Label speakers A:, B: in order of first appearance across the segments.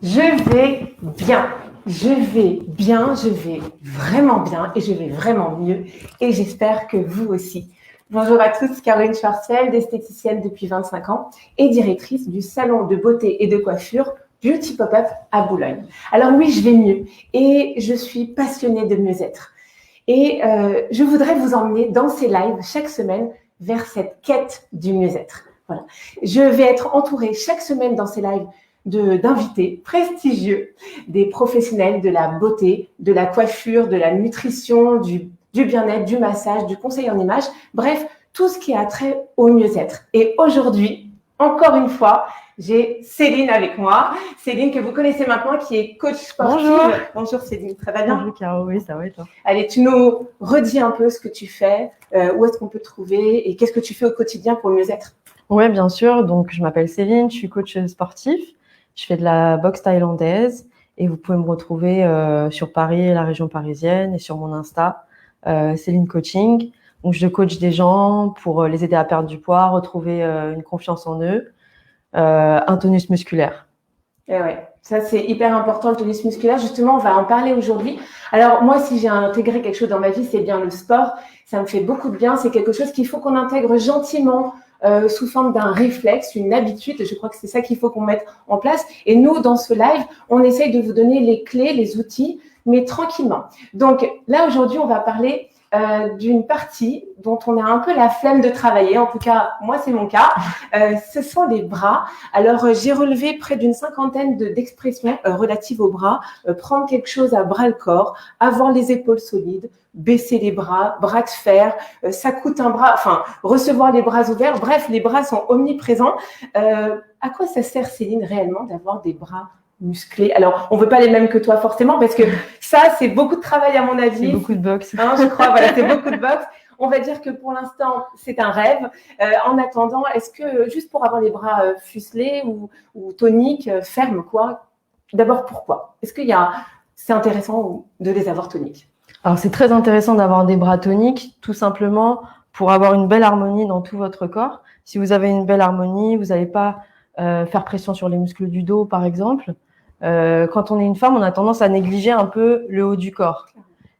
A: Je vais bien. Je vais vraiment bien et je vais vraiment mieux. Et j'espère que vous aussi. Bonjour à tous, Caroline Schwarzfeld, esthéticienne depuis 25 ans et directrice du salon de beauté et de coiffure Beauty Pop-Up à Boulogne. Alors oui, je vais mieux et je suis passionnée de mieux-être. Et je voudrais vous emmener dans ces lives chaque semaine vers cette quête du mieux-être. Voilà. Je vais être entourée chaque semaine dans ces lives d'invités prestigieux, des professionnels de la beauté, de la coiffure, de la nutrition, du bien-être, du massage, du conseil en image, bref, tout ce qui a trait au mieux-être. Et aujourd'hui, encore une fois, j'ai Céline avec moi. Céline que vous connaissez maintenant, qui est coach sportive.
B: Bonjour.
A: Bonjour Céline, ça va bien?
B: Bonjour Caro, oui, ça va et toi?
A: Allez, tu nous redis un peu ce que tu fais, où est-ce qu'on peut te trouver et qu'est-ce que tu fais au quotidien pour le mieux-être?
B: Oui, bien sûr. Donc, je m'appelle Céline, je suis coach sportif. Je fais de la boxe thaïlandaise et vous pouvez me retrouver sur Paris et la région parisienne et sur mon Insta, Céline Coaching. Donc, je coach des gens pour les aider à perdre du poids, retrouver une confiance en eux, un tonus musculaire.
A: Et ouais, ça c'est hyper important, le tonus musculaire. Justement, on va en parler aujourd'hui. Alors moi, si j'ai intégré quelque chose dans ma vie, c'est bien le sport. Ça me fait beaucoup de bien. C'est quelque chose qu'il faut qu'on intègre gentiment sous forme d'un réflexe, une habitude. Je crois que c'est ça qu'il faut qu'on mette en place. Et nous, dans ce live, on essaye de vous donner les clés, les outils, mais tranquillement. Donc là, aujourd'hui, on va parler d'une partie dont on a un peu la flemme de travailler. En tout cas, moi, c'est mon cas. Ce sont les bras. Alors, j'ai relevé près d'une cinquantaine d'expressions relatives aux bras. Prendre quelque chose à bras le corps, avoir les épaules solides, baisser les bras, bras de fer, ça coûte un bras, enfin, recevoir les bras ouverts. Bref, les bras sont omniprésents. À quoi ça sert, Céline, réellement d'avoir des bras musclés? Alors, on veut pas les mêmes que toi forcément, parce que ça, c'est beaucoup de travail à mon avis.
B: C'est beaucoup de boxe.
A: Hein, je crois, voilà, c'est beaucoup de boxe. On va dire que pour l'instant, c'est un rêve. En attendant, est-ce que juste pour avoir les bras fuselés ou toniques, fermes, quoi, d'abord pourquoi? Est-ce qu'il y a, c'est intéressant de les avoir toniques?
B: Alors, c'est très intéressant d'avoir des bras toniques, tout simplement pour avoir une belle harmonie dans tout votre corps. Si vous avez une belle harmonie, vous n'allez pas faire pression sur les muscles du dos, par exemple. Quand on est une femme, on a tendance à négliger un peu le haut du corps.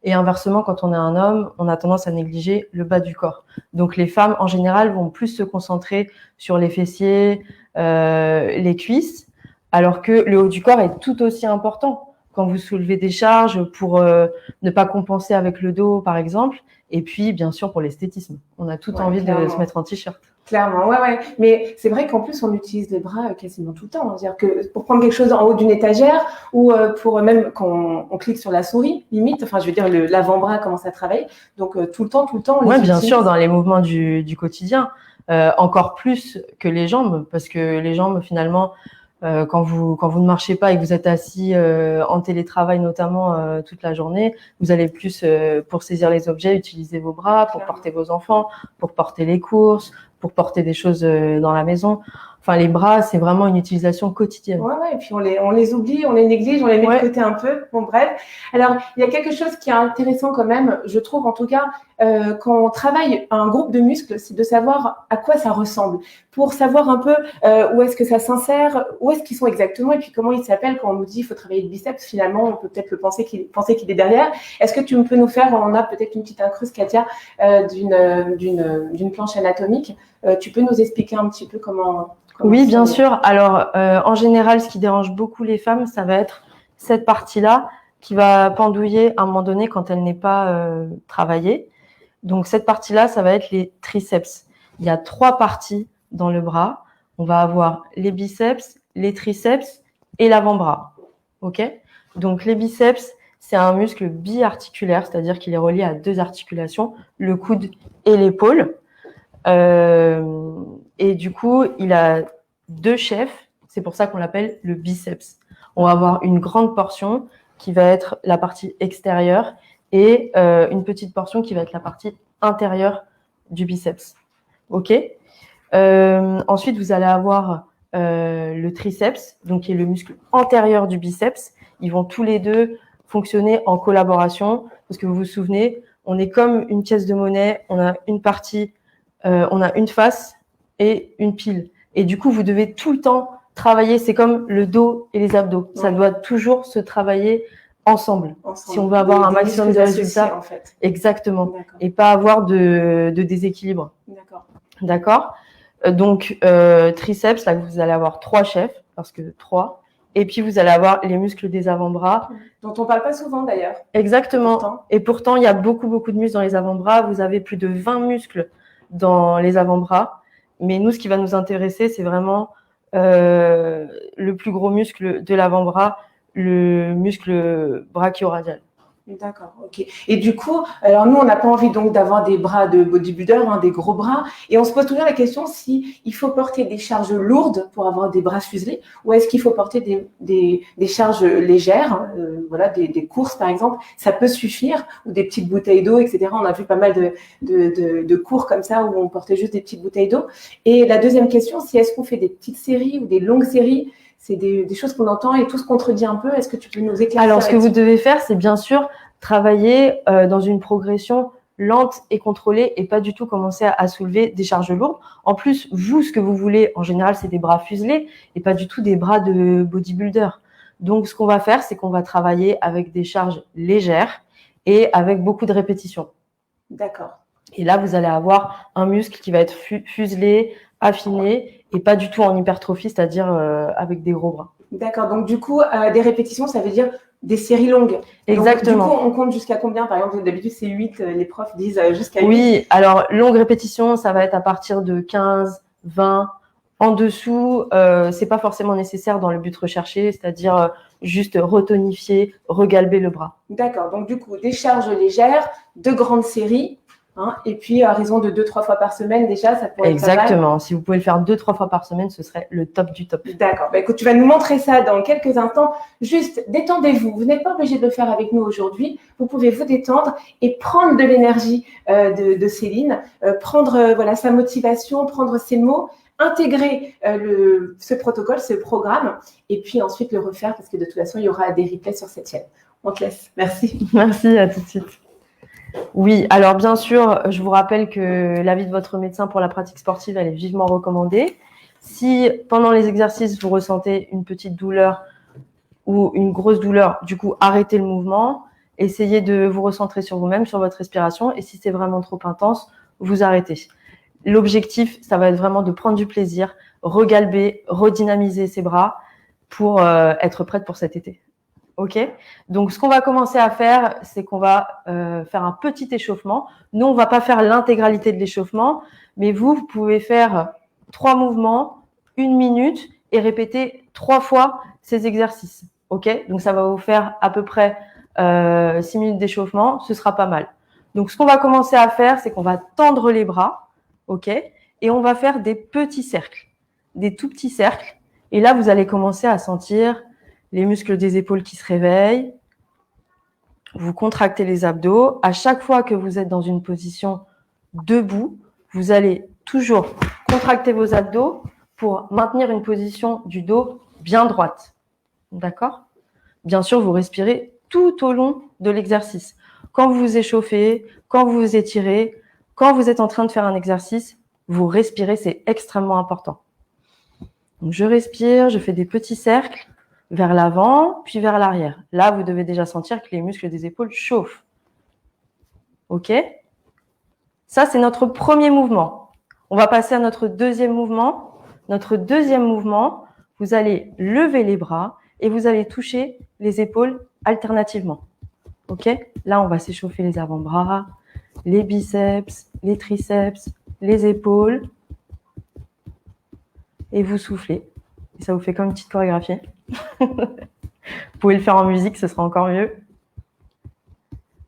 B: Et inversement, quand on est un homme, on a tendance à négliger le bas du corps. Donc, les femmes, en général, vont plus se concentrer sur les fessiers, les cuisses, alors que le haut du corps est tout aussi important quand vous soulevez des charges pour ne pas compenser avec le dos, par exemple. Et puis, bien sûr, pour l'esthétisme. On a toute envie de se mettre en t-shirt.
A: Clairement, ouais. Mais c'est vrai qu'en plus, on utilise les bras quasiment tout le temps. C'est-à-dire que pour prendre quelque chose en haut d'une étagère ou pour même quand on clique sur la souris, limite, enfin, je veux dire, l'avant-bras commence à travailler. Donc, tout le temps, on les
B: utilise. Bien sûr, dans les mouvements du quotidien. Encore plus que les jambes, parce que les jambes, finalement, quand vous ne marchez pas et que vous êtes assis en télétravail notamment toute la journée, vous allez plus pour saisir les objets utiliser vos bras, pour porter vos enfants, pour porter les courses, pour porter des choses dans la maison. Enfin, les bras, c'est vraiment une utilisation quotidienne.
A: Ouais, et puis on les oublie, on les néglige, on les met de côté un peu. Bon, bref. Alors, il y a quelque chose qui est intéressant quand même, je trouve en tout cas, quand on travaille un groupe de muscles, c'est de savoir à quoi ça ressemble, pour savoir un peu où est-ce que ça s'insère, où est-ce qu'ils sont exactement, et puis comment ils s'appellent. Quand on nous dit qu'il faut travailler le biceps, finalement, on peut peut-être penser qu'il est derrière. Est-ce que tu peux nous faire, on a peut-être une petite incruste, Katia, d'une planche anatomique. Tu peux nous expliquer un petit peu comment
B: oui, bien sûr. Alors, en général, ce qui dérange beaucoup les femmes, ça va être cette partie-là qui va pendouiller à un moment donné quand elle n'est pas travaillée. Donc, cette partie-là, ça va être les triceps. Il y a 3 parties dans le bras. On va avoir les biceps, les triceps et l'avant-bras. OK? Donc, les biceps, c'est un muscle biarticulaire, c'est-à-dire qu'il est relié à 2 articulations, le coude et l'épaule. Et du coup, il a 2 chefs. C'est pour ça qu'on l'appelle le biceps. On va avoir une grande portion qui va être la partie extérieure et une petite portion qui va être la partie intérieure du biceps. OK? Ensuite, vous allez avoir le triceps, donc qui est le muscle antérieur du biceps. Ils vont tous les deux fonctionner en collaboration parce que vous vous souvenez, on est comme une pièce de monnaie. On a une partie, on a une face et une pile. Et du coup, vous devez tout le temps travailler, c'est comme le dos et les abdos. Ça doit toujours se travailler ensemble. Si on veut avoir un maximum de résultats.
A: En fait.
B: Exactement. Et pas avoir de déséquilibre. D'accord. Donc, triceps, là, vous allez avoir 3 chefs, parce que 3. Et puis, vous allez avoir les muscles des avant-bras.
A: Dont on parle pas souvent, d'ailleurs.
B: Exactement. Et pourtant, il y a beaucoup de muscles dans les avant-bras. Vous avez plus de 20 muscles dans les avant-bras. Mais nous, ce qui va nous intéresser, c'est vraiment le plus gros muscle de l'avant-bras, le muscle brachioradial.
A: D'accord, ok. Et du coup, alors nous, on n'a pas envie donc d'avoir des bras de bodybuilder, des gros bras. Et on se pose toujours la question si il faut porter des charges lourdes pour avoir des bras fuselés, ou est-ce qu'il faut porter des charges légères, voilà, des courses par exemple, ça peut suffire, ou des petites bouteilles d'eau, etc. On a vu pas mal de cours comme ça où on portait juste des petites bouteilles d'eau. Et la deuxième question, c'est est-ce qu'on fait des petites séries ou des longues séries? C'est des choses qu'on entend et tout se contredit un peu. Est-ce que tu peux nous éclaircir?
B: Alors, ce que vous devez faire, c'est bien sûr travailler dans une progression lente et contrôlée et pas du tout commencer à soulever des charges lourdes. En plus, vous, ce que vous voulez, en général, c'est des bras fuselés et pas du tout des bras de bodybuilder. Donc, ce qu'on va faire, c'est qu'on va travailler avec des charges légères et avec beaucoup de répétitions.
A: D'accord.
B: Et là, vous allez avoir un muscle qui va être fuselé, affiné et pas du tout en hypertrophie, c'est-à-dire avec des gros bras.
A: D'accord. Donc, du coup, des répétitions, ça veut dire des séries longues.
B: Exactement.
A: Donc, du coup, on compte jusqu'à combien? Par exemple, d'habitude, c'est 8. Les profs disent jusqu'à 8.
B: Oui, alors, longue répétition, ça va être à partir de 15, 20. En dessous, c'est pas forcément nécessaire dans le but recherché, c'est-à-dire juste retonifier, regalber le bras.
A: D'accord. Donc, du coup, des charges légères, de grandes séries. Et puis, à raison de 2-3 fois par semaine, déjà, ça pourrait être pas mal.
B: Exactement. Si vous pouvez le faire 2-3 fois par semaine, ce serait le top du top.
A: D'accord. Écoute, tu vas nous montrer ça dans quelques instants. Juste, détendez-vous. Vous n'êtes pas obligé de le faire avec nous aujourd'hui. Vous pouvez vous détendre et prendre de l'énergie de Céline, prendre voilà, sa motivation, prendre ses mots, intégrer ce protocole, ce programme, et puis ensuite le refaire parce que de toute façon, il y aura des replays sur cette chaîne. On te laisse. Merci.
B: Merci, à tout de suite. Oui, alors bien sûr, je vous rappelle que l'avis de votre médecin pour la pratique sportive, elle est vivement recommandée. Si pendant les exercices, vous ressentez une petite douleur ou une grosse douleur, du coup, arrêtez le mouvement, essayez de vous recentrer sur vous-même, sur votre respiration, et si c'est vraiment trop intense, vous arrêtez. L'objectif, ça va être vraiment de prendre du plaisir, regalber, redynamiser ses bras pour être prête pour cet été. Ok, donc ce qu'on va commencer à faire, c'est qu'on va faire un petit échauffement. Nous, on va pas faire l'intégralité de l'échauffement, mais vous pouvez faire 3 mouvements, 1 minute et répéter 3 fois ces exercices. Ok, donc ça va vous faire à peu près 6 minutes d'échauffement, ce sera pas mal. Donc ce qu'on va commencer à faire, c'est qu'on va tendre les bras, ok, et on va faire des petits cercles, des tout petits cercles. Et là, vous allez commencer à sentir les muscles des épaules qui se réveillent. Vous contractez les abdos. À chaque fois que vous êtes dans une position debout, vous allez toujours contracter vos abdos pour maintenir une position du dos bien droite. D'accord? Bien sûr, vous respirez tout au long de l'exercice. Quand vous vous échauffez, quand vous vous étirez, quand vous êtes en train de faire un exercice, vous respirez, c'est extrêmement important. Donc, je respire, je fais des petits cercles vers l'avant, puis vers l'arrière. Là, vous devez déjà sentir que les muscles des épaules chauffent. OK? Ça, c'est notre premier mouvement. On va passer à notre deuxième mouvement. Notre deuxième mouvement, vous allez lever les bras et vous allez toucher les épaules alternativement. OK? Là, on va s'échauffer les avant-bras, les biceps, les triceps, les épaules. Et vous soufflez. Et ça vous fait comme une petite chorégraphie. Vous pouvez le faire en musique, ce sera encore mieux.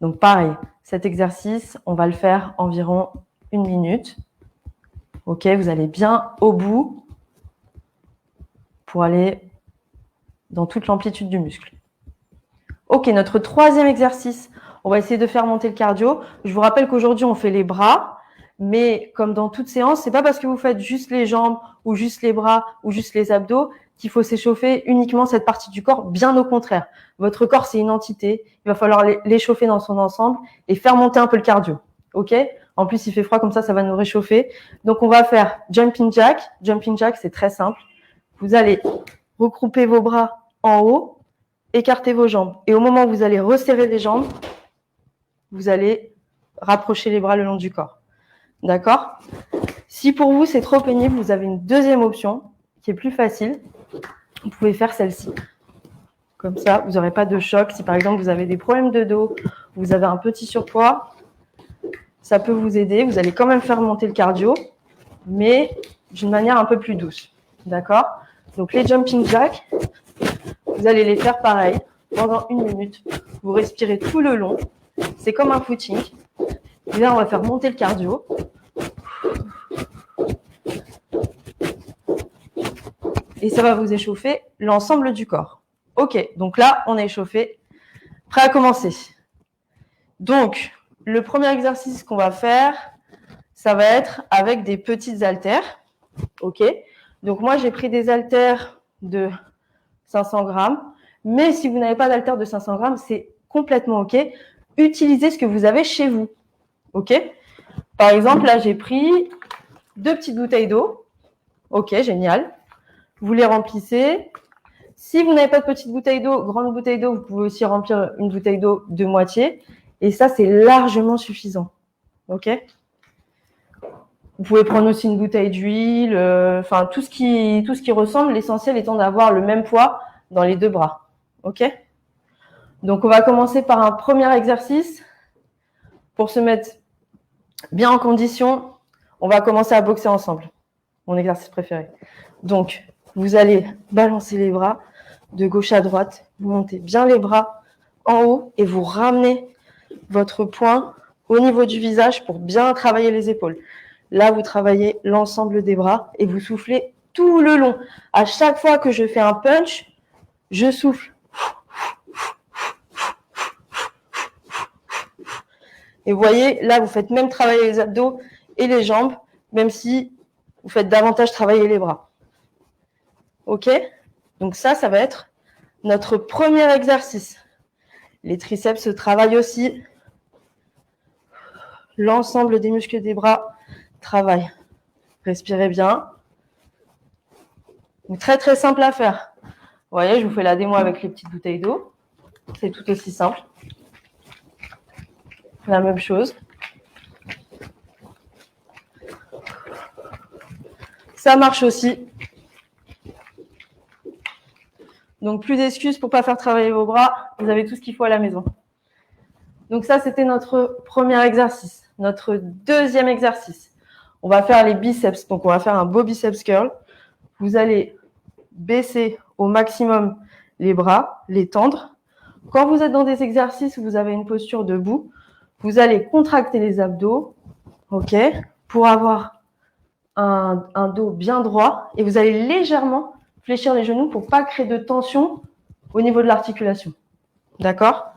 B: Donc pareil, cet exercice, on va le faire environ 1 minute. Ok, vous allez bien au bout pour aller dans toute l'amplitude du muscle. Ok, notre troisième exercice, on va essayer de faire monter le cardio. Je vous rappelle qu'aujourd'hui, on fait les bras, mais comme dans toute séance, c'est pas parce que vous faites juste les jambes ou juste les bras ou juste les abdos qu'il faut s'échauffer uniquement cette partie du corps. Bien au contraire, votre corps, c'est une entité. Il va falloir l'échauffer dans son ensemble et faire monter un peu le cardio. Ok? En plus, il fait froid comme ça va nous réchauffer. Donc, on va faire jumping jack. Jumping jack, c'est très simple. vous allez regrouper vos bras en haut, écarter vos jambes. Et au moment où vous allez resserrer les jambes, vous allez rapprocher les bras le long du corps. D'accord? Si pour vous, c'est trop pénible, vous avez une deuxième option qui est plus facile. Vous pouvez faire celle-ci. Comme ça, vous n'aurez pas de choc. Si par exemple, vous avez des problèmes de dos, vous avez un petit surpoids, ça peut vous aider. Vous allez quand même faire monter le cardio, mais d'une manière un peu plus douce. D'accord? Donc, les jumping jacks, vous allez les faire pareil pendant 1 minute. Vous respirez tout le long. C'est comme un footing. Et là, on va faire monter le cardio. Et ça va vous échauffer l'ensemble du corps. Ok, donc là, on est échauffé. Prêt à commencer. Donc, le premier exercice qu'on va faire, ça va être avec des petites haltères. Ok, donc moi, j'ai pris des haltères de 500 grammes. Mais si vous n'avez pas d'haltères de 500 grammes, c'est complètement ok. Utilisez ce que vous avez chez vous. Ok. Par exemple, là, j'ai pris 2 petites bouteilles d'eau. Ok, génial. Vous les remplissez. Si vous n'avez pas de petite bouteille d'eau, grande bouteille d'eau, vous pouvez aussi remplir une bouteille d'eau de moitié. Et ça, c'est largement suffisant. Ok. Vous pouvez prendre aussi une bouteille d'huile, enfin tout ce qui ressemble, l'essentiel étant d'avoir le même poids dans les 2 bras. Ok. Donc, on va commencer par un premier exercice. Pour se mettre bien en condition, on va commencer à boxer ensemble. Mon exercice préféré. Donc, vous allez balancer les bras de gauche à droite. Vous montez bien les bras en haut et vous ramenez votre poing au niveau du visage pour bien travailler les épaules. Là, vous travaillez l'ensemble des bras et vous soufflez tout le long. À chaque fois que je fais un punch, je souffle. Et vous voyez, là, vous faites même travailler les abdos et les jambes, même si vous faites davantage travailler les bras. OK? Donc ça va être notre premier exercice. Les triceps se travaillent aussi. L'ensemble des muscles des bras travaillent. Respirez bien. Donc, très, très simple à faire. Vous voyez, je vous fais la démo avec les petites bouteilles d'eau. C'est tout aussi simple. La même chose. Ça marche aussi. Donc, plus d'excuses pour ne pas faire travailler vos bras. Vous avez tout ce qu'il faut à la maison. Donc, ça, c'était notre premier exercice. Notre deuxième exercice. On va faire les biceps. Donc, on va faire un beau biceps curl. Vous allez baisser au maximum les bras, les tendre. Quand vous êtes dans des exercices où vous avez une posture debout, vous allez contracter les abdos, ok, pour avoir un dos bien droit et vous allez légèrement fléchir les genoux pour ne pas créer de tension au niveau de l'articulation. D'accord?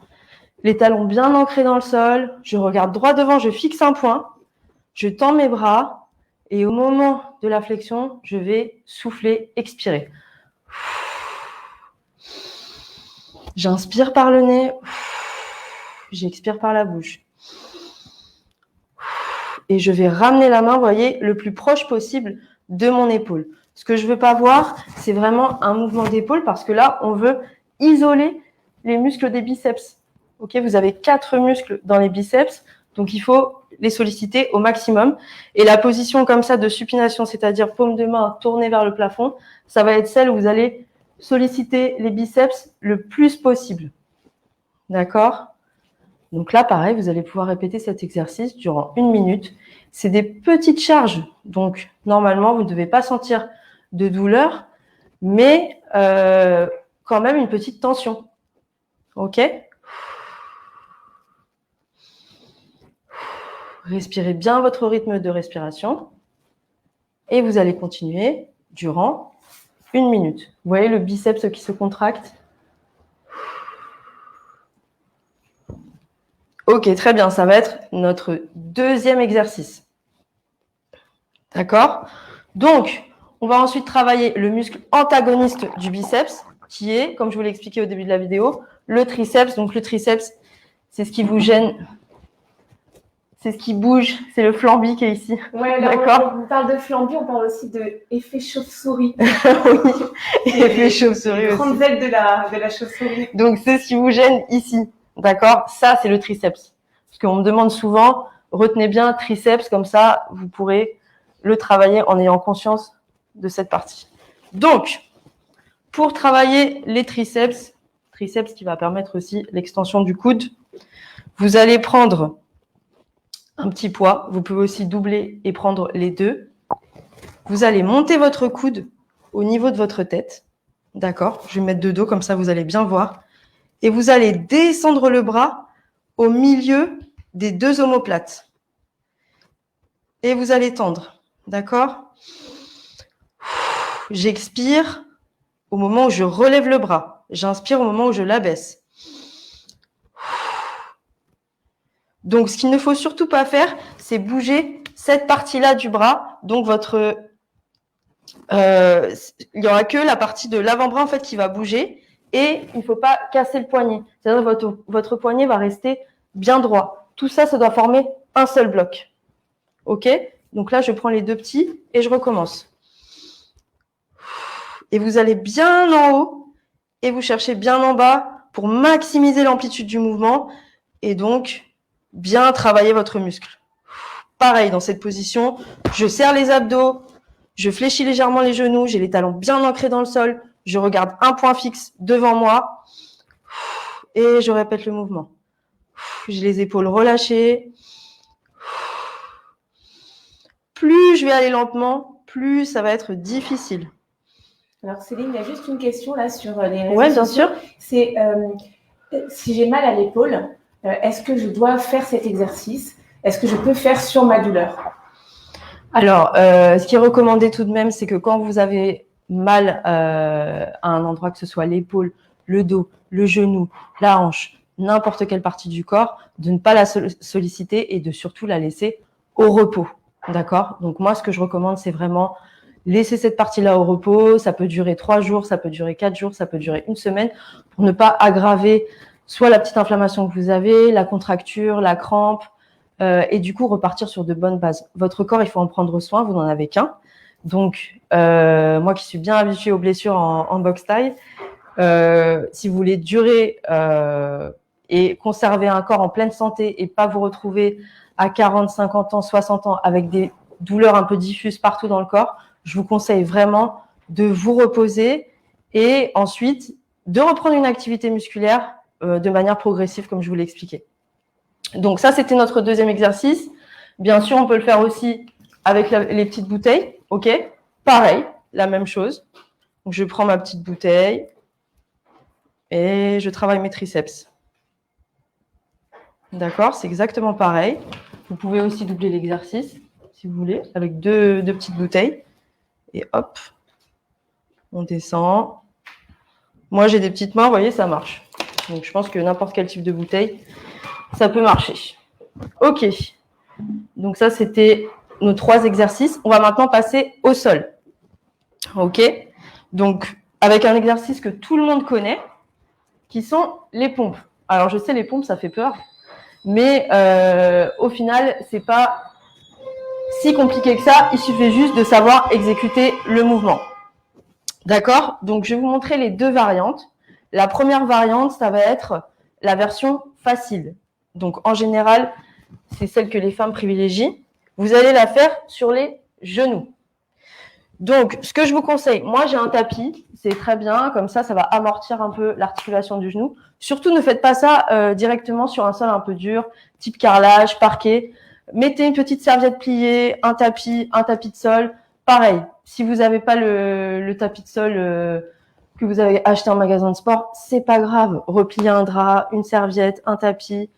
B: Les talons bien ancrés dans le sol, je regarde droit devant, je fixe un point, je tends mes bras et au moment de la flexion, je vais souffler, expirer. J'inspire par le nez, j'expire par la bouche. Et je vais ramener la main, vous voyez, le plus proche possible de mon épaule. Ce que je ne veux pas voir, c'est vraiment un mouvement d'épaule parce que là, on veut isoler les muscles des biceps. Ok, vous avez 4 muscles dans les biceps, donc il faut les solliciter au maximum. Et la position comme ça de supination, c'est-à-dire paume de main tournée vers le plafond, ça va être celle où vous allez solliciter les biceps le plus possible. D'accord ? Donc là, pareil, vous allez pouvoir répéter cet exercice durant 1 minute. C'est des petites charges, donc normalement, vous ne devez pas sentir de douleur, mais quand même une petite tension. OK ? Respirez bien votre rythme de respiration et vous allez continuer durant 1 minute. Vous voyez le biceps qui se contracte ? Ok, très bien, ça va être notre deuxième exercice. D'accord ? Donc, on va ensuite travailler le muscle antagoniste du biceps, qui est, comme je vous l'ai expliqué au début de la vidéo, le triceps. Donc, le triceps, c'est ce qui vous gêne c'est ce qui bouge, c'est le flambi qui est ici.
A: Ouais,
B: d'accord.
A: On parle de flambi, on parle aussi d'effet chauve-souris.
B: Oui, effet chauve-souris
A: les
B: aussi.
A: grandes ailes de la chauve-souris.
B: Donc, c'est ce qui vous gêne ici, d'accord. Ça, c'est le triceps. Parce qu'on me demande souvent, retenez bien triceps, comme ça, vous pourrez le travailler en ayant conscience de cette partie. Donc, pour travailler les triceps qui va permettre aussi l'extension du coude, vous allez prendre un petit poids. Vous pouvez aussi doubler et prendre les deux. Vous allez monter votre coude au niveau de votre tête. D'accord? Je vais mettre de dos, comme ça vous allez bien voir. Et vous allez descendre le bras au milieu des deux omoplates. Et vous allez tendre. D'accord? J'expire au moment où je relève le bras. J'inspire au moment où je l'abaisse. Donc, ce qu'il ne faut surtout pas faire, c'est bouger cette partie-là du bras. Donc, il n'y aura que la partie de l'avant-bras en fait qui va bouger et il ne faut pas casser le poignet. C'est-à-dire que votre poignet va rester bien droit. Tout ça, ça doit former un seul bloc. OK? Donc là, je prends les deux petits et je recommence. Et vous allez bien en haut et vous cherchez bien en bas pour maximiser l'amplitude du mouvement et donc bien travailler votre muscle. Pareil, dans cette position, je serre les abdos, je fléchis légèrement les genoux, j'ai les talons bien ancrés dans le sol, je regarde un point fixe devant moi et je répète le mouvement. J'ai les épaules relâchées. Plus je vais aller lentement, plus ça va être difficile.
A: Alors Céline, il y a juste une question là sur les réseaux
B: Ouais, bien
A: sociaux.
B: sûr.
A: C'est si j'ai mal à l'épaule, est-ce que je dois faire cet exercice? Est-ce que je peux faire sur ma douleur?
B: Alors, ce qui est recommandé tout de même, c'est que quand vous avez mal à un endroit, que ce soit l'épaule, le dos, le genou, la hanche, n'importe quelle partie du corps, de ne pas la solliciter et de surtout la laisser au repos. D'accord? Donc moi, ce que je recommande, c'est vraiment laisser cette partie-là au repos. Ça peut durer 3 jours, ça peut durer 4 jours, ça peut durer une semaine pour ne pas aggraver soit la petite inflammation que vous avez, la contracture, la crampe, et du coup repartir sur de bonnes bases. Votre corps, il faut en prendre soin, vous n'en avez qu'un. Donc, moi qui suis bien habituée aux blessures en boxe taille, si vous voulez durer et conserver un corps en pleine santé et pas vous retrouver à 40, 50 ans, 60 ans avec des douleurs un peu diffuses partout dans le corps, je vous conseille vraiment de vous reposer et ensuite de reprendre une activité musculaire de manière progressive, comme je vous l'ai expliqué. Donc ça, c'était notre deuxième exercice. Bien sûr, on peut le faire aussi avec les petites bouteilles. OK? Pareil, la même chose. Donc, je prends ma petite bouteille et je travaille mes triceps. D'accord? C'est exactement pareil. Vous pouvez aussi doubler l'exercice, si vous voulez, avec deux petites bouteilles. Et hop, on descend. Moi, j'ai des petites mains, vous voyez, ça marche. Donc, je pense que n'importe quel type de bouteille, ça peut marcher. OK. Donc, ça, c'était nos 3 exercices. On va maintenant passer au sol. OK? Donc, avec un exercice que tout le monde connaît, qui sont les pompes. Alors, je sais, les pompes, ça fait peur. Mais au final, c'est pas si compliqué que ça. Il suffit juste de savoir exécuter le mouvement. D'accord? Donc, je vais vous montrer les 2 variantes. La première variante, ça va être la version facile. Donc, en général, c'est celle que les femmes privilégient. Vous allez la faire sur les genoux. Donc, ce que je vous conseille, moi, j'ai un tapis. C'est très bien. Comme ça, ça va amortir un peu l'articulation du genou. Surtout, ne faites pas ça directement sur un sol un peu dur, type carrelage, parquet. Mettez une petite serviette pliée, un tapis de sol. Pareil, si vous n'avez pas le tapis de sol que vous avez acheté en magasin de sport, c'est pas grave. Repliez un drap, une serviette, un tapis,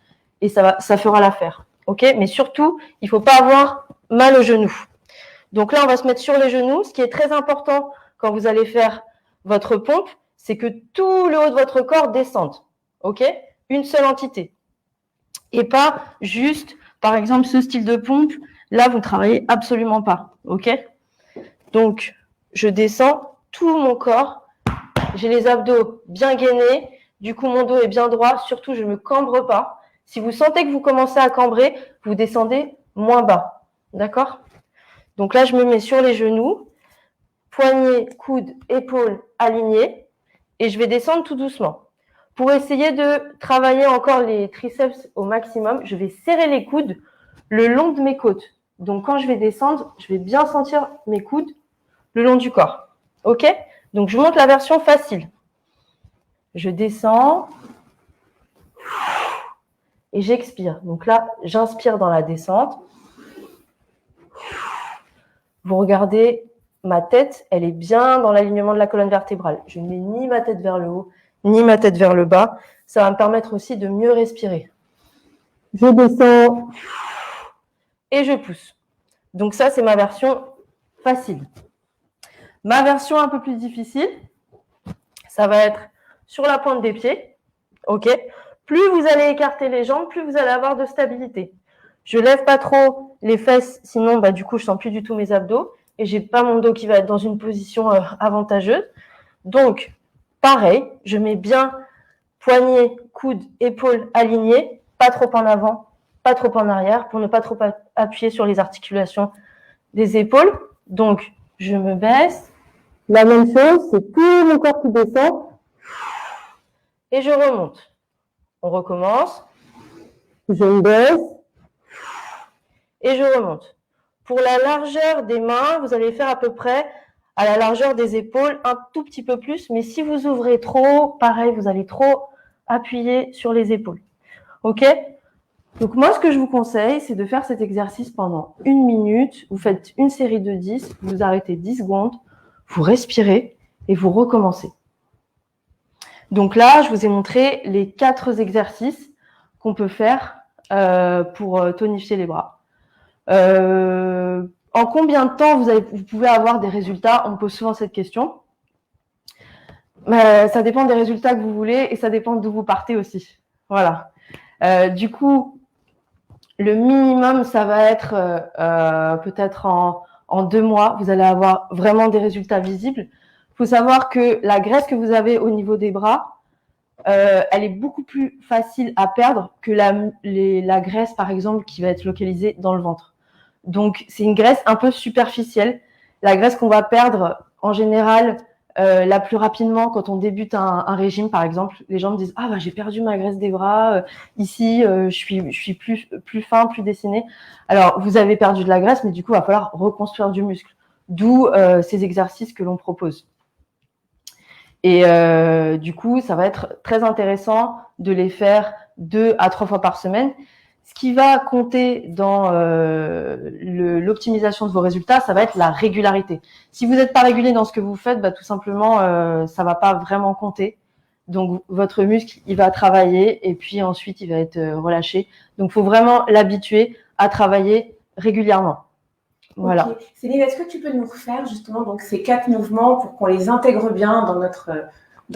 B: et ça fera l'affaire. OK? Mais surtout, il faut pas avoir mal aux genoux. Donc là, on va se mettre sur les genoux. Ce qui est très important quand vous allez faire votre pompe, c'est que tout le haut de votre corps descende. OK? Une seule entité. Et pas juste, par exemple, ce style de pompe. Là, vous ne travaillez absolument pas. OK? Donc, je descends tout mon corps. J'ai les abdos bien gainés. Du coup, mon dos est bien droit. Surtout, je ne me cambre pas. Si vous sentez que vous commencez à cambrer, vous descendez moins bas. D'accord? Donc là, je me mets sur les genoux, poignets, coudes, épaules alignés, et je vais descendre tout doucement. Pour essayer de travailler encore les triceps au maximum, je vais serrer les coudes le long de mes côtes. Donc quand je vais descendre, je vais bien sentir mes coudes le long du corps. OK? Donc je monte la version facile. Je descends et j'expire. Donc là, j'inspire dans la descente. Vous regardez, ma tête, elle est bien dans l'alignement de la colonne vertébrale. Je ne mets ni ma tête vers le haut, ni ma tête vers le bas. Ça va me permettre aussi de mieux respirer. Je descends et je pousse. Donc ça, c'est ma version facile. Ma version un peu plus difficile, ça va être sur la pointe des pieds. OK? Plus vous allez écarter les jambes, plus vous allez avoir de stabilité. Je lève pas trop les fesses, sinon du coup je sens plus du tout mes abdos et j'ai pas mon dos qui va être dans une position avantageuse. Donc pareil, je mets bien poignets, coudes, épaules alignés, pas trop en avant, pas trop en arrière pour ne pas trop appuyer sur les articulations des épaules. Donc je me baisse. La même chose, c'est tout mon corps qui descend et je remonte. On recommence. Je me baisse et je remonte. Pour la largeur des mains, vous allez faire à peu près à la largeur des épaules, un tout petit peu plus. Mais si vous ouvrez trop, pareil, vous allez trop appuyer sur les épaules. OK? Donc moi, ce que je vous conseille, c'est de faire cet exercice pendant 1 minute. Vous faites une série de 10, vous arrêtez 10 secondes, vous respirez et vous recommencez. Donc là, je vous ai montré les 4 exercices qu'on peut faire pour tonifier les bras. En combien de temps vous pouvez avoir des résultats? On me pose souvent cette question. Ça dépend des résultats que vous voulez et ça dépend d'où vous partez aussi. Voilà. Du coup, le minimum, ça va être peut-être en 2 mois, vous allez avoir vraiment des résultats visibles. Il faut savoir que la graisse que vous avez au niveau des bras, elle est beaucoup plus facile à perdre que la graisse, par exemple, qui va être localisée dans le ventre. Donc, c'est une graisse un peu superficielle. La graisse qu'on va perdre, en général, la plus rapidement quand on débute un régime, par exemple, les gens me disent « Ah, j'ai perdu ma graisse des bras. Ici, je suis plus fin, plus dessiné. » Alors, vous avez perdu de la graisse, mais du coup, il va falloir reconstruire du muscle. D'où ces exercices que l'on propose. Et du coup, ça va être très intéressant de les faire 2 à 3 fois par semaine. Ce qui va compter dans l'optimisation de vos résultats, ça va être la régularité. Si vous n'êtes pas régulier dans ce que vous faites, tout simplement, ça va pas vraiment compter. Donc, votre muscle, il va travailler et puis ensuite, il va être relâché. Donc, il faut vraiment l'habituer à travailler régulièrement. Voilà.
A: Okay. Céline, est-ce que tu peux nous refaire justement donc, ces 4 mouvements pour qu'on les intègre bien dans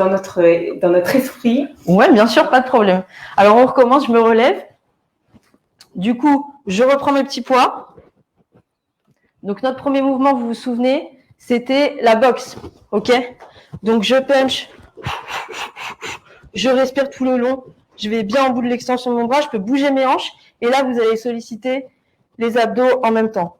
A: notre esprit?
B: Oui, bien sûr, pas de problème. Alors, on recommence, je me relève. Du coup, je reprends mes petits poids. Donc, notre premier mouvement, vous vous souvenez, c'était la boxe. OK? Donc, je punch. Je respire tout le long. Je vais bien au bout de l'extension de mon bras. Je peux bouger mes hanches. Et là, vous allez solliciter les abdos en même temps.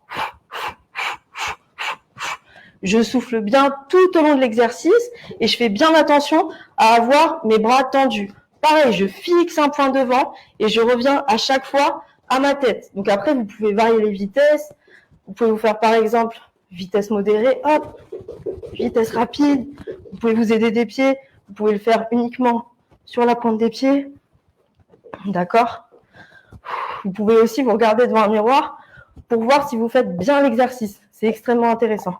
B: Je souffle bien tout au long de l'exercice et je fais bien attention à avoir mes bras tendus. Pareil, je fixe un point devant et je reviens à chaque fois à ma tête. Donc après, vous pouvez varier les vitesses. Vous pouvez vous faire par exemple vitesse modérée, hop, vitesse rapide. Vous pouvez vous aider des pieds. Vous pouvez le faire uniquement sur la pointe des pieds. D'accord? Vous pouvez aussi vous regarder devant un miroir pour voir si vous faites bien l'exercice. C'est extrêmement intéressant.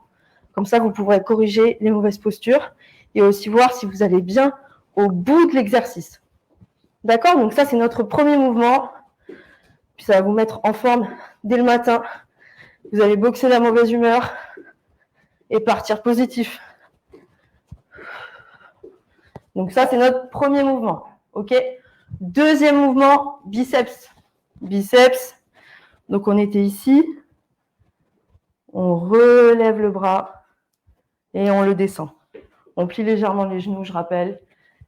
B: Comme ça, vous pourrez corriger les mauvaises postures et aussi voir si vous allez bien au bout de l'exercice. D'accord? Donc ça, c'est notre premier mouvement. Puis ça va vous mettre en forme dès le matin. Vous allez boxer la mauvaise humeur et partir positif. Donc ça, c'est notre premier mouvement. OK? Deuxième mouvement, biceps. Biceps. Donc on était ici. On relève le bras et on le descend. On plie légèrement les genoux, je rappelle.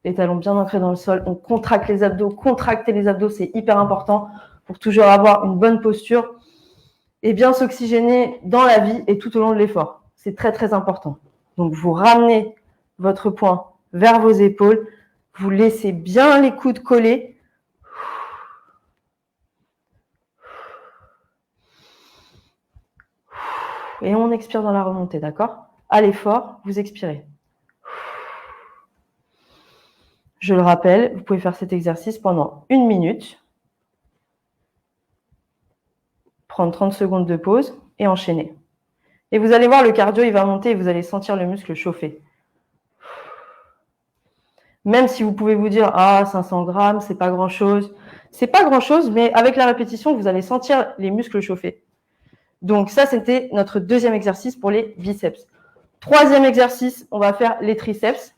B: les talons bien ancrés dans le sol. On contracte les abdos. Contracter les abdos, c'est hyper important pour toujours avoir une bonne posture et bien s'oxygéner dans la vie et tout au long de l'effort. C'est très, très important. Donc, vous ramenez votre poing vers vos épaules. Vous laissez bien les coudes collés. Et on expire dans la remontée, d'accord? À l'effort, vous expirez. Je le rappelle, vous pouvez faire cet exercice pendant 1 minute. Prendre 30 secondes de pause et enchaîner. Et vous allez voir, le cardio, il va monter et vous allez sentir le muscle chauffer. Même si vous pouvez vous dire, ah, 500 grammes, c'est pas grand-chose. C'est pas grand-chose, mais avec la répétition, vous allez sentir les muscles chauffer. Donc ça, c'était notre deuxième exercice pour les biceps. Troisième exercice, on va faire les triceps.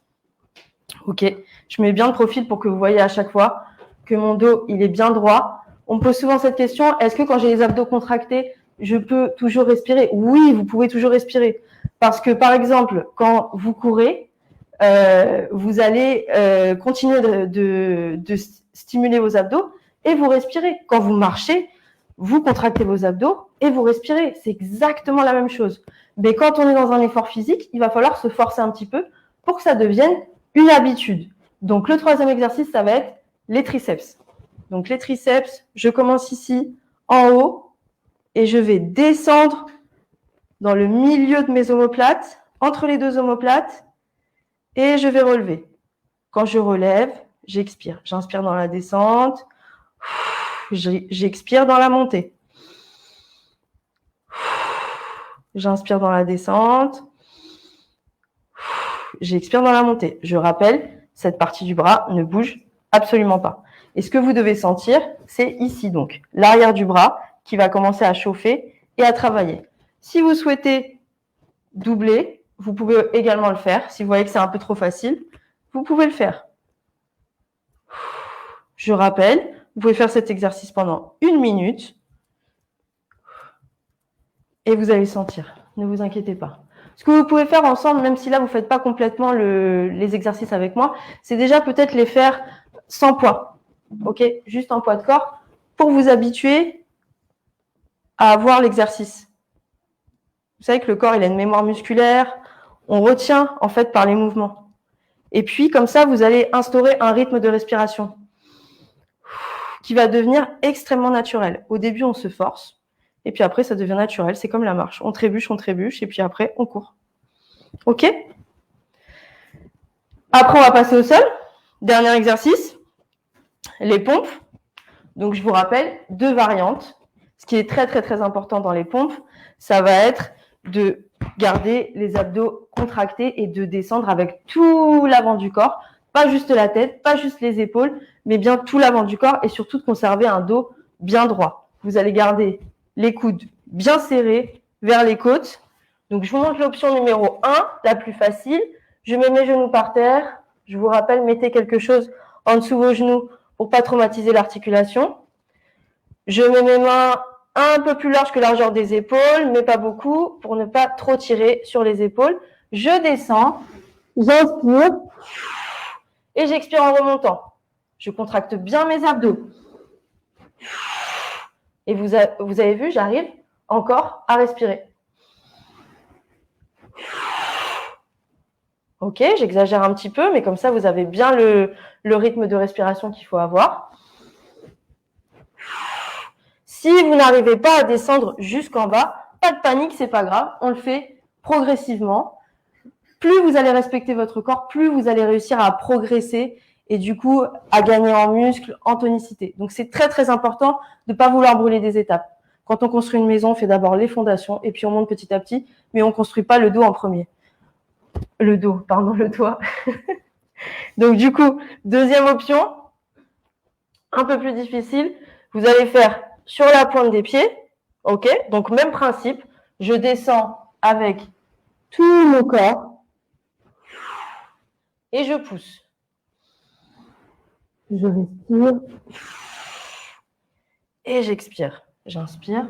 B: Ok, je mets bien de profil pour que vous voyez à chaque fois que mon dos, il est bien droit. On me pose souvent cette question, est-ce que quand j'ai les abdos contractés, je peux toujours respirer? Oui, vous pouvez toujours respirer. Parce que, par exemple, quand vous courez, vous allez continuer de stimuler vos abdos et vous respirez. Quand vous marchez, vous contractez vos abdos et vous respirez. C'est exactement la même chose. Mais quand on est dans un effort physique, il va falloir se forcer un petit peu pour que ça devienne une habitude. Donc, le troisième exercice, ça va être les triceps. Donc, les triceps, je commence ici, en haut, et je vais descendre dans le milieu de mes omoplates, entre les deux omoplates, et je vais relever. Quand je relève, j'expire. J'inspire dans la descente, j'expire dans la montée. J'inspire dans la descente, j'expire dans la montée. Je rappelle, cette partie du bras ne bouge absolument pas. Et ce que vous devez sentir, c'est ici donc, l'arrière du bras qui va commencer à chauffer et à travailler. Si vous souhaitez doubler, vous pouvez également le faire. Si vous voyez que c'est un peu trop facile, vous pouvez le faire. Je rappelle, vous pouvez faire cet exercice pendant 1 minute et vous allez sentir. Ne vous inquiétez pas. Ce que vous pouvez faire ensemble, même si là, vous ne faites pas complètement les exercices avec moi, c'est déjà peut-être les faire sans poids. Ok, juste en poids de corps pour vous habituer à avoir l'exercice. Vous savez que le corps, il a une mémoire musculaire. On retient, en fait, par les mouvements. Et puis, comme ça, vous allez instaurer un rythme de respiration qui va devenir extrêmement naturel. Au début, on se force. Et puis après, ça devient naturel. C'est comme la marche. On trébuche. Et puis après, on court. OK? Après, on va passer au sol. Dernier exercice. Les pompes. Donc, je vous rappelle 2 variantes. Ce qui est très, très, très important dans les pompes, ça va être de garder les abdos contractés et de descendre avec tout l'avant du corps. Pas juste la tête, pas juste les épaules, mais bien tout l'avant du corps et surtout de conserver un dos bien droit. Vous allez garder les coudes bien serrés vers les côtes. Donc, je vous montre l'option numéro 1, la plus facile. Je mets mes genoux par terre. Je vous rappelle, mettez quelque chose en dessous de vos genoux pour ne pas traumatiser l'articulation. Je mets mes mains un peu plus larges que la largeur des épaules, mais pas beaucoup, pour ne pas trop tirer sur les épaules. Je descends, j'inspire et j'expire en remontant. Je contracte bien mes abdos. Et vous avez vu, j'arrive encore à respirer. Ok, j'exagère un petit peu, mais comme ça, vous avez bien le rythme de respiration qu'il faut avoir. Si vous n'arrivez pas à descendre jusqu'en bas, pas de panique, c'est pas grave, on le fait progressivement. Plus vous allez respecter votre corps, plus vous allez réussir à progresser et du coup à gagner en muscles, en tonicité. Donc c'est très très important de ne pas vouloir brûler des étapes. Quand on construit une maison, on fait d'abord les fondations et puis on monte petit à petit, mais on ne construit pas le dos en premier. Le toit. Donc du coup, deuxième option, un peu plus difficile, vous allez faire sur la pointe des pieds, ok? Donc même principe, je descends avec tout mon corps et je pousse. Je respire et j'expire. J'inspire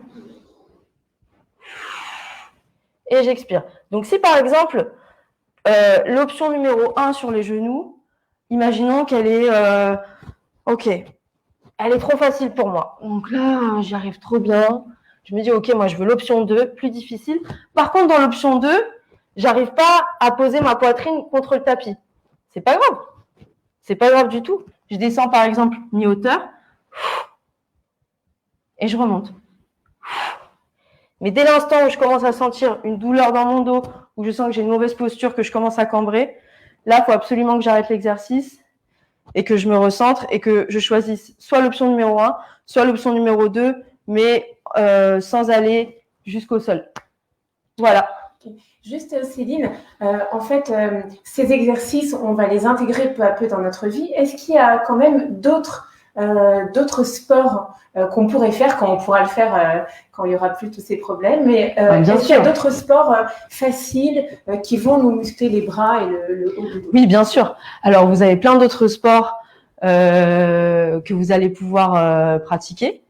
B: et j'expire. Donc si par exemple, l'option numéro 1 sur les genoux, imaginons qu'elle est OK, elle est trop facile pour moi. Donc là, j'y arrive trop bien. Je me dis, OK, moi, je veux l'option 2, plus difficile. Par contre, dans l'option 2, j'arrive pas à poser ma poitrine contre le tapis. C'est pas grave. C'est pas grave du tout. Je descends, par exemple, mi-hauteur et je remonte. Mais dès l'instant où je commence à sentir une douleur dans mon dos, où je sens que j'ai une mauvaise posture, que je commence à cambrer, là, il faut absolument que j'arrête l'exercice et que je me recentre et que je choisisse soit l'option numéro 1, soit l'option numéro 2, mais sans aller jusqu'au sol. Voilà.
A: Juste Céline, en fait, ces exercices, on va les intégrer peu à peu dans notre vie. Est-ce qu'il y a quand même d'autres sports qu'on pourrait faire quand on pourra le faire quand il n'y aura plus tous ces problèmes? Mais est-ce qu'il y a d'autres sports faciles qui vont nous muscler les bras et le haut du dos?
B: Oui, bien sûr. Alors, vous avez plein d'autres sports que vous allez pouvoir pratiquer.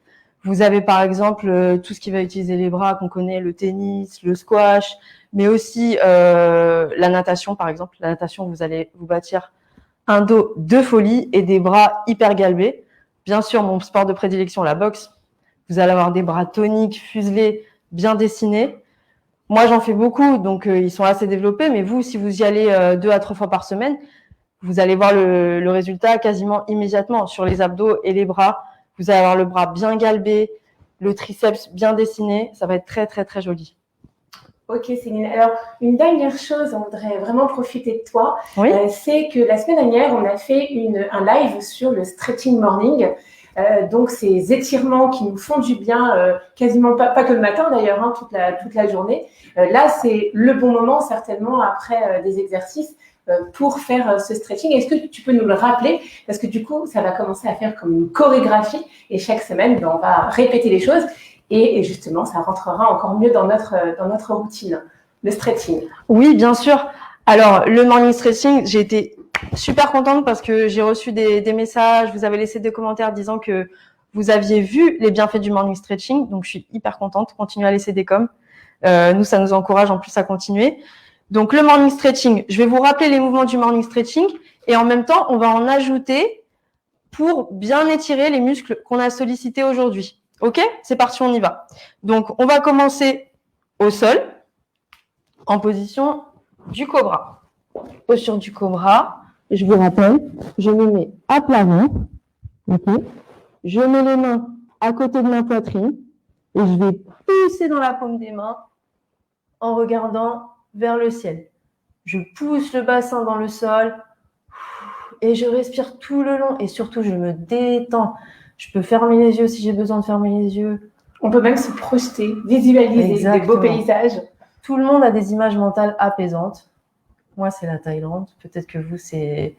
B: Vous avez par exemple tout ce qui va utiliser les bras qu'on connaît, le tennis, le squash, mais aussi la natation par exemple. La natation, vous allez vous bâtir un dos de folie et des bras hyper galbés. Bien sûr, mon sport de prédilection, la boxe, vous allez avoir des bras toniques, fuselés, bien dessinés. Moi, j'en fais beaucoup, donc ils sont assez développés, mais vous, si vous y allez 2 à 3 fois par semaine, vous allez voir le résultat quasiment immédiatement sur les abdos et les bras. Vous allez avoir le bras bien galbé, le triceps bien dessiné. Ça va être très, très, très joli.
A: Ok, Céline. Alors, une dernière chose, on voudrait vraiment profiter de toi.
B: Oui.
A: C'est que la semaine dernière, on a fait un live sur le stretching morning. Donc, ces étirements qui nous font du bien, quasiment pas que le matin d'ailleurs, hein, toute la journée. Là, c'est le bon moment, certainement, après des exercices pour faire ce stretching. Est-ce que tu peux nous le rappeler? Parce que du coup, ça va commencer à faire comme une chorégraphie et chaque semaine, on va répéter les choses. Et justement, ça rentrera encore mieux dans notre routine, le stretching.
B: Oui, bien sûr. Alors, le morning stretching, j'ai été super contente parce que j'ai reçu des messages, vous avez laissé des commentaires disant que vous aviez vu les bienfaits du morning stretching. Donc, je suis hyper contente. Continuez à laisser des coms. Nous, ça nous encourage en plus à continuer. Donc, le morning stretching, je vais vous rappeler les mouvements du morning stretching et en même temps, on va en ajouter pour bien étirer les muscles qu'on a sollicités aujourd'hui. Ok, c'est parti, on y va. Donc, on va commencer au sol, en position du cobra. Posture du cobra, je vous rappelle, je me mets à plat ventre, ok. Je mets les mains à côté de ma poitrine et je vais pousser dans la paume des mains en regardant vers le ciel. Je pousse le bassin dans le sol et je respire tout le long et surtout, je me détends. Je peux fermer les yeux si j'ai besoin de fermer les yeux.
A: On peut même se projeter, visualiser
B: Exactement.
A: des beaux paysages.
B: Tout le monde a des images mentales apaisantes. Moi, c'est la Thaïlande. Peut-être que vous, c'est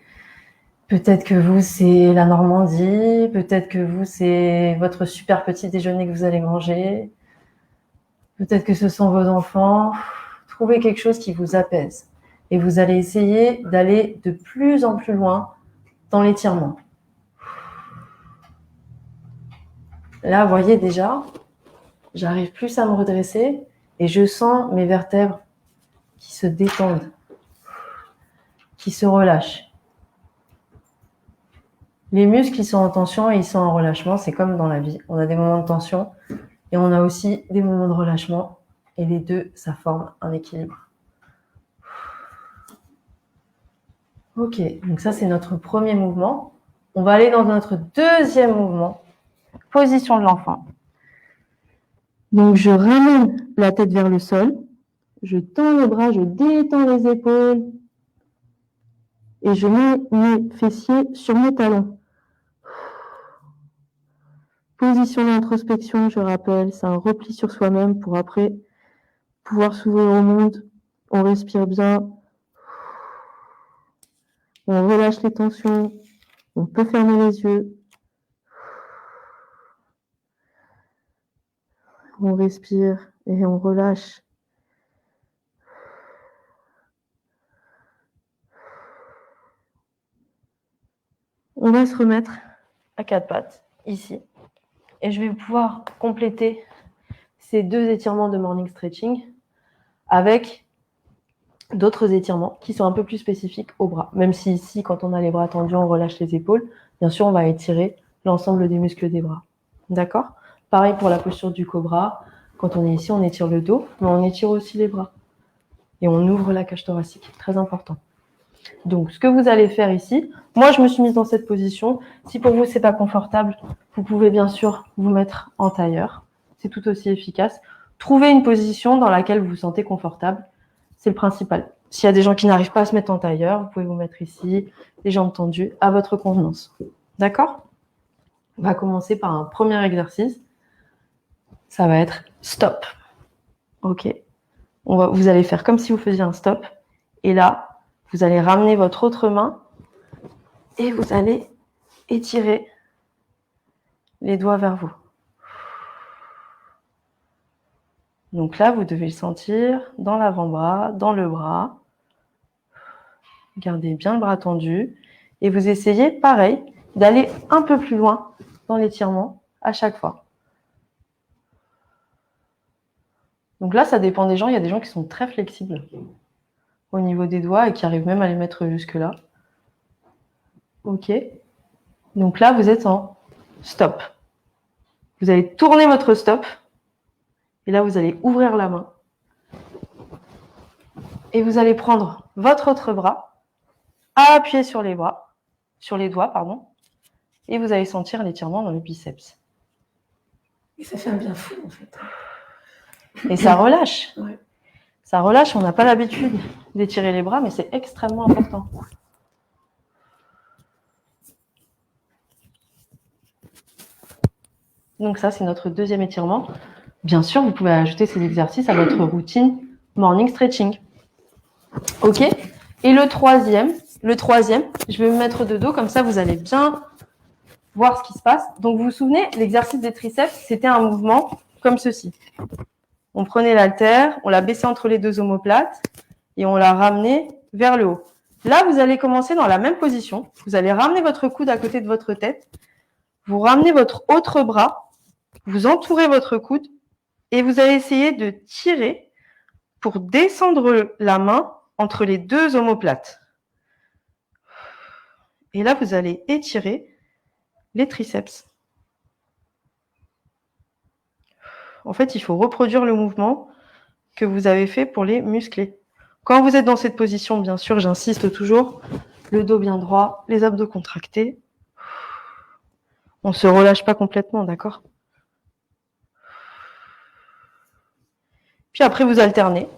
B: la Normandie. Peut-être que vous, c'est votre super petit déjeuner que vous allez manger. Peut-être que ce sont vos enfants. Trouvez quelque chose qui vous apaise. Et vous allez essayer d'aller de plus en plus loin dans l'étirement. Là, vous voyez déjà, j'arrive plus à me redresser et je sens mes vertèbres qui se détendent, qui se relâchent. Les muscles, ils sont en tension et ils sont en relâchement. C'est comme dans la vie. On a des moments de tension et on a aussi des moments de relâchement. Et les deux, ça forme un équilibre. Ok, donc ça, c'est notre premier mouvement. On va aller dans notre deuxième mouvement. Position de l'enfant. Donc, je ramène la tête vers le sol. Je tends les bras, je détends les épaules. Et je mets mes fessiers sur mes talons. Position d'introspection, je rappelle, c'est un repli sur soi-même pour après pouvoir s'ouvrir au monde. On respire bien. On relâche les tensions. On peut fermer les yeux. On respire et on relâche. On va se remettre à quatre pattes, ici. Et je vais pouvoir compléter ces deux étirements de morning stretching avec d'autres étirements qui sont un peu plus spécifiques aux bras. Même si ici, quand on a les bras tendus, on relâche les épaules, bien sûr, on va étirer l'ensemble des muscles des bras. D'accord? Pareil pour la posture du cobra. Quand on est ici, on étire le dos, mais on étire aussi les bras. Et on ouvre la cage thoracique. Très important. Donc, ce que vous allez faire ici, moi, je me suis mise dans cette position. Si pour vous, c'est pas confortable, vous pouvez bien sûr vous mettre en tailleur. C'est tout aussi efficace. Trouvez une position dans laquelle vous vous sentez confortable. C'est le principal. S'il y a des gens qui n'arrivent pas à se mettre en tailleur, vous pouvez vous mettre ici, les jambes tendues, à votre convenance. D'accord? On va commencer par un premier exercice. Ça va être stop. OK? Vous allez faire comme si vous faisiez un stop. Et là, vous allez ramener votre autre main et vous allez étirer les doigts vers vous. Donc là, vous devez le sentir dans l'avant-bras, dans le bras. Gardez bien le bras tendu. Et vous essayez, pareil, d'aller un peu plus loin dans l'étirement à chaque fois. Donc là, ça dépend des gens. Il y a des gens qui sont très flexibles au niveau des doigts et qui arrivent même à les mettre jusque-là. OK. Donc là, vous êtes en stop. Vous allez tourner votre stop. Et là, vous allez ouvrir la main. Et vous allez prendre votre autre bras, appuyer sur les doigts, pardon. Et vous allez sentir l'étirement dans le biceps.
A: Et ça fait un bien fou, en fait.
B: Et ça relâche.
A: Ouais.
B: Ça relâche, on n'a pas l'habitude d'étirer les bras, mais c'est extrêmement important. Donc ça, c'est notre deuxième étirement. Bien sûr, vous pouvez ajouter ces exercices à votre routine morning stretching. OK? Et le troisième, je vais me mettre de dos, comme ça vous allez bien voir ce qui se passe. Donc vous vous souvenez, l'exercice des triceps, c'était un mouvement comme ceci. On prenait l'haltère, on la baissait entre les deux omoplates et on la ramenait vers le haut. Là, vous allez commencer dans la même position. Vous allez ramener votre coude à côté de votre tête. Vous ramenez votre autre bras, vous entourez votre coude et vous allez essayer de tirer pour descendre la main entre les deux omoplates. Et là, vous allez étirer les triceps. En fait, il faut reproduire le mouvement que vous avez fait pour les musclés. Quand vous êtes dans cette position, bien sûr, j'insiste toujours, le dos bien droit, les abdos contractés. On ne se relâche pas complètement, d'accord? Puis après, vous alternez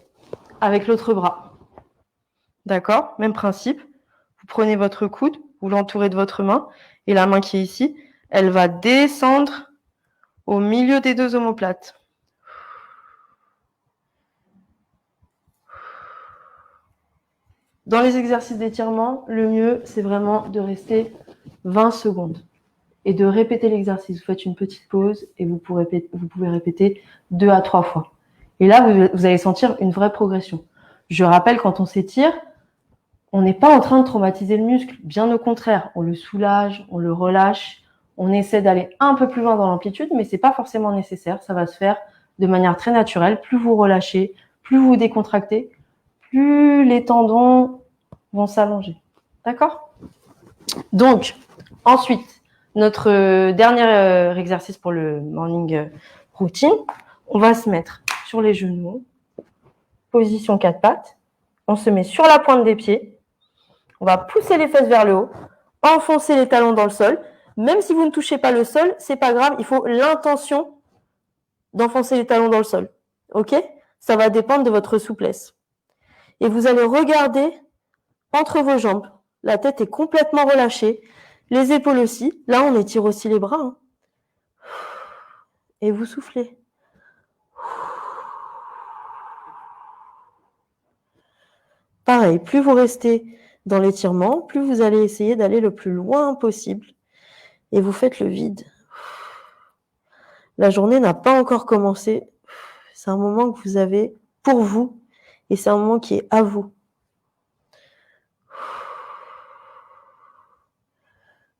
B: avec l'autre bras. D'accord? Même principe. Vous prenez votre coude, vous l'entourez de votre main, et la main qui est ici, elle va descendre au milieu des deux omoplates. Dans les exercices d'étirement, le mieux, c'est vraiment de rester 20 secondes et de répéter l'exercice. Vous faites une petite pause et vous pouvez répéter 2 à 3 fois. Et là, vous allez sentir une vraie progression. Je rappelle, quand on s'étire, on n'est pas en train de traumatiser le muscle. Bien au contraire, on le soulage, on le relâche. On essaie d'aller un peu plus loin dans l'amplitude, mais ce n'est pas forcément nécessaire. Ça va se faire de manière très naturelle. Plus vous relâchez, plus vous décontractez, plus les tendons vont s'allonger. D'accord? Donc, ensuite, notre dernier exercice pour le morning routine, on va se mettre sur les genoux, position 4 pattes. On se met sur la pointe des pieds. On va pousser les fesses vers le haut, enfoncer les talons dans le sol. Même si vous ne touchez pas le sol, c'est pas grave, il faut l'intention d'enfoncer les talons dans le sol. OK? Ça va dépendre de votre souplesse. Et vous allez regarder entre vos jambes. La tête est complètement relâchée. Les épaules aussi. Là, on étire aussi les bras. Et vous soufflez. Pareil, plus vous restez dans l'étirement, plus vous allez essayer d'aller le plus loin possible. Et vous faites le vide. La journée n'a pas encore commencé. C'est un moment que vous avez pour vous. Et c'est un moment qui est à vous.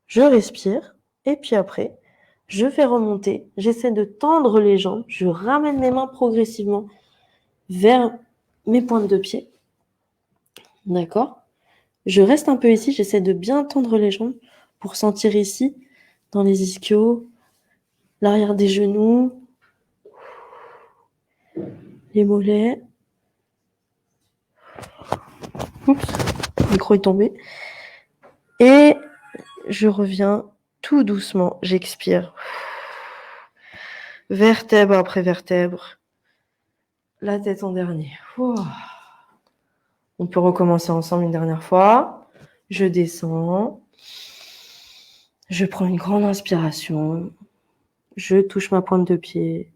B: Je respire. Et puis après, je vais remonter. J'essaie de tendre les jambes. Je ramène mes mains progressivement vers mes pointes de pied.
C: D'accord. Je reste un peu ici, j'essaie de bien tendre les jambes pour sentir ici, dans les ischios, l'arrière des genoux, les mollets. Oups, le micro est tombé. Et je reviens tout doucement, j'expire. Vertèbre après vertèbre. La tête en dernier. Ouah. On peut recommencer ensemble une dernière fois. Je descends. Je prends une grande inspiration. Je touche ma pointe de pied.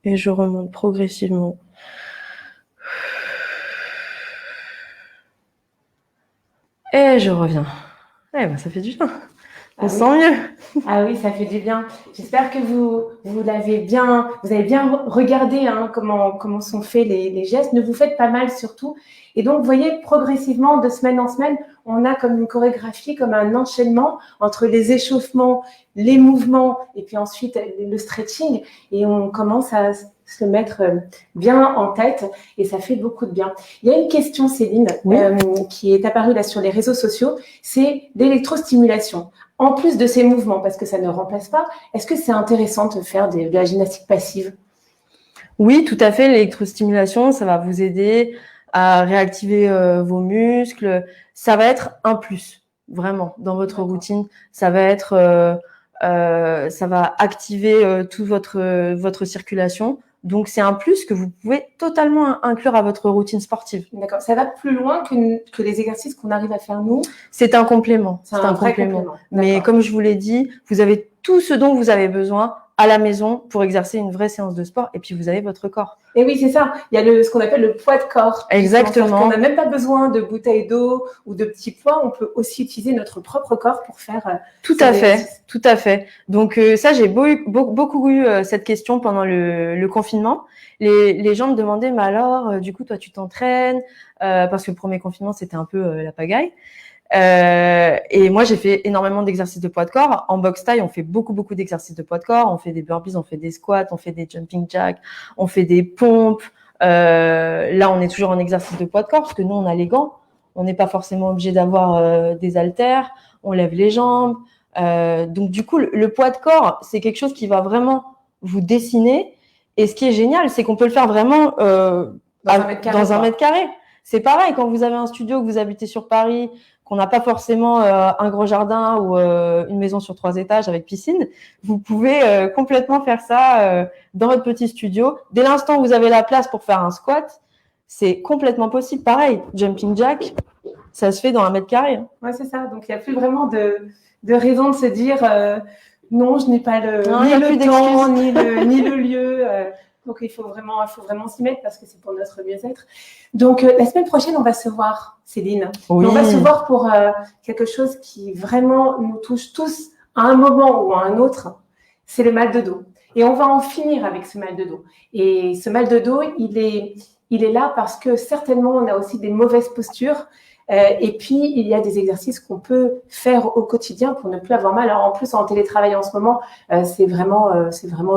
C: Et je remonte progressivement. Et je reviens. Eh ben, ça fait du bien. On se sent mieux.
A: Ah oui, ça fait du bien. J'espère que vous avez bien regardé comment sont faits les gestes. Ne vous faites pas mal surtout. Et donc, vous voyez, progressivement, de semaine en semaine, on a comme une chorégraphie, comme un enchaînement entre les échauffements, les mouvements et puis ensuite le stretching. Et on commence à se le mettre bien en tête et ça fait beaucoup de bien. Il y a une question, Céline,
C: Oui.
A: qui est apparue là sur les réseaux sociaux, c'est l'électrostimulation. En plus de ces mouvements, parce que ça ne remplace pas, est-ce que c'est intéressant de faire de la gymnastique passive?
B: Oui, tout à fait. L'électrostimulation, ça va vous aider à réactiver vos muscles. Ça va être un plus, vraiment, dans votre routine. Ça va être, ça va activer toute votre circulation. Donc, c'est un plus que vous pouvez totalement inclure à votre routine sportive.
A: D'accord. Ça va plus loin que les exercices qu'on arrive à faire nous?
B: C'est un complément.
A: C'est un vrai complément.
B: Mais comme je vous l'ai dit, vous avez tout ce dont vous avez besoin à la maison pour exercer une vraie séance de sport et puis vous avez votre corps.
A: Et oui, c'est ça. Il y a ce qu'on appelle le poids de corps.
B: Exactement.
A: On n'a même pas besoin de bouteilles d'eau ou de petits poids. On peut aussi utiliser notre propre corps pour faire.
B: Tout à fait. Donc ça, j'ai beaucoup eu cette question pendant le confinement. Les gens me demandaient, mais alors, du coup, toi, tu t'entraînes parce que le premier confinement, c'était un peu la pagaille. Et moi, j'ai fait énormément d'exercices de poids de corps. En boxe taille, on fait beaucoup d'exercices de poids de corps. On fait des burpees, on fait des squats, on fait des jumping jacks, on fait des pompes. Là, on est toujours en exercice de poids de corps parce que nous, on a les gants. On n'est pas forcément obligé d'avoir des haltères. On lève les jambes. Donc, du coup, le poids de corps, c'est quelque chose qui va vraiment vous dessiner. Et ce qui est génial, c'est qu'on peut le faire vraiment dans un mètre carré. C'est pareil, quand vous avez un studio, que vous habitez sur Paris, qu'on n'a pas forcément un gros jardin ou une maison sur 3 étages avec piscine, vous pouvez complètement faire ça dans votre petit studio. Dès l'instant où vous avez la place pour faire un squat, c'est complètement possible. Pareil, jumping jack, ça se fait dans 1 mètre carré.
A: Ouais, c'est ça. Donc, il n'y a plus vraiment de raison de se dire non, je n'ai pas le temps, ni le lieu. Donc, il faut vraiment s'y mettre parce que c'est pour notre mieux-être. Donc, la semaine prochaine, on va se voir, Céline.
B: Oui.
A: On va se voir pour quelque chose qui vraiment nous touche tous à un moment ou à un autre. C'est le mal de dos. Et on va en finir avec ce mal de dos. Et ce mal de dos, il est là parce que certainement, on a aussi des mauvaises postures. Et puis, il y a des exercices qu'on peut faire au quotidien pour ne plus avoir mal. Alors, en plus, en télétravail en ce moment, c'est vraiment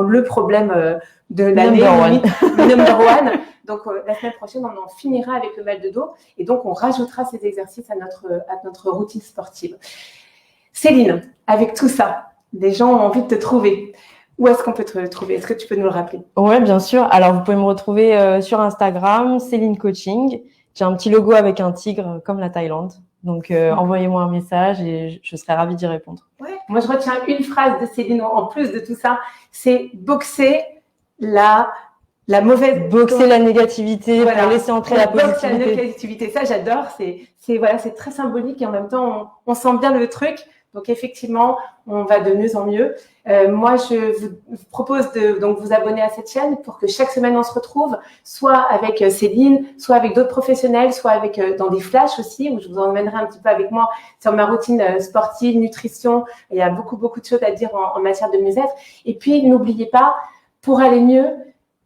A: le problème de l'année, le number one. Donc, la semaine prochaine, on en finira avec le mal de dos. Et donc, on rajoutera ces exercices à notre routine sportive. Céline, avec tout ça, des gens ont envie de te trouver. Où est-ce qu'on peut te trouver? Est-ce que tu peux nous le rappeler?
B: Ouais, bien sûr. Alors, vous pouvez me retrouver sur Instagram, Céline Coaching. J'ai un petit logo avec un tigre comme la Thaïlande. Donc, envoyez-moi un message et je serai ravie d'y répondre.
A: Ouais. Moi, je retiens une phrase de Céline en plus de tout ça. C'est boxer la mauvaise...
B: Boxer la négativité pour laisser entrer la positivité.
A: Boxer la négativité. Ça, j'adore. C'est très symbolique et en même temps, on sent bien le truc. Donc, effectivement, on va de mieux en mieux. Moi, je vous propose de vous abonner à cette chaîne pour que chaque semaine, on se retrouve, soit avec Céline, soit avec d'autres professionnels, soit avec dans des flashs aussi, où je vous emmènerai un petit peu avec moi sur ma routine sportive, nutrition. Il y a beaucoup de choses à dire en matière de mieux-être. Et puis, n'oubliez pas, pour aller mieux,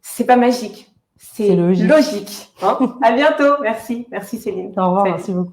A: c'est pas magique. C'est logique. Hein. À bientôt. Merci Céline.
B: Au revoir, merci beaucoup.